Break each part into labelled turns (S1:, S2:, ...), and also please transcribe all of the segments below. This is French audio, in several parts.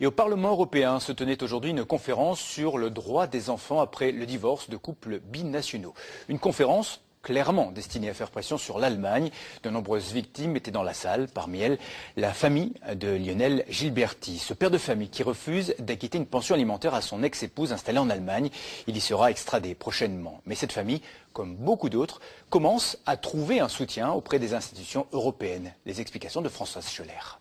S1: Et au Parlement européen se tenait aujourd'hui une conférence sur le droit des enfants après le divorce de couples binationaux. Une conférence clairement destinée à faire pression sur l'Allemagne. De nombreuses victimes étaient dans la salle, parmi elles la famille de Lionel Gilberti, ce père de famille qui refuse d'acquitter une pension alimentaire à son ex-épouse installée en Allemagne. Il y sera extradé prochainement. Mais cette famille, comme beaucoup d'autres, commence à trouver un soutien auprès des institutions européennes. Les explications de Françoise Schoeller.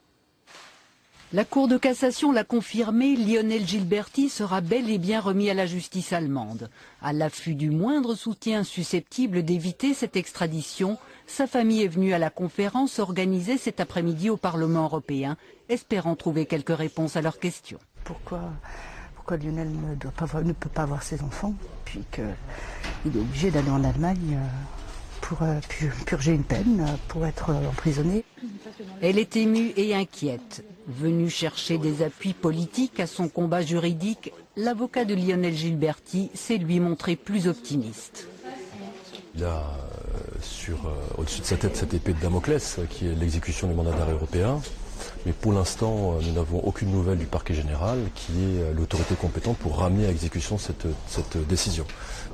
S2: La Cour de cassation l'a confirmé, Lionel Gilberti sera bel et bien remis à la justice allemande. À l'affût du moindre soutien susceptible d'éviter cette extradition, sa famille est venue à la conférence organisée cet après-midi au Parlement européen, espérant trouver quelques réponses à leurs questions.
S3: Pourquoi Lionel ne peut pas voir ses enfants, puis qu'il est obligé d'aller en Allemagne pour purger une peine, pour être emprisonné.
S2: Elle est émue et inquiète. Venu chercher des appuis politiques à son combat juridique, l'avocat de Lionel Gilberti s'est lui montré plus optimiste.
S4: Il a au-dessus de sa tête cette épée de Damoclès qui est l'exécution du mandat d'arrêt européen. Mais pour l'instant, nous n'avons aucune nouvelle du parquet général qui est l'autorité compétente pour ramener à exécution cette décision.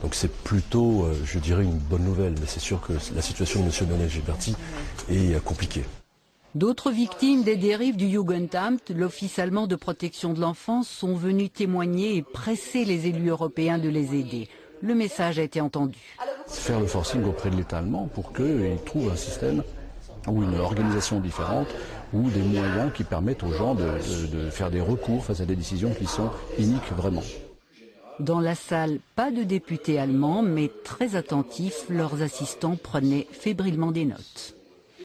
S4: Donc c'est plutôt, je dirais, une bonne nouvelle. Mais c'est sûr que la situation de M. Lionel Gilberti est compliquée.
S2: D'autres victimes des dérives du Jugendamt, l'Office allemand de protection de l'enfance, sont venus témoigner et presser les élus européens de les aider. Le message a été entendu.
S5: Faire le forcing auprès de l'État allemand pour qu'ils trouvent un système ou une organisation différente ou des moyens qui permettent aux gens de faire des recours face à des décisions qui sont iniques vraiment.
S2: Dans la salle, pas de députés allemands, mais très attentifs, leurs assistants prenaient fébrilement des notes.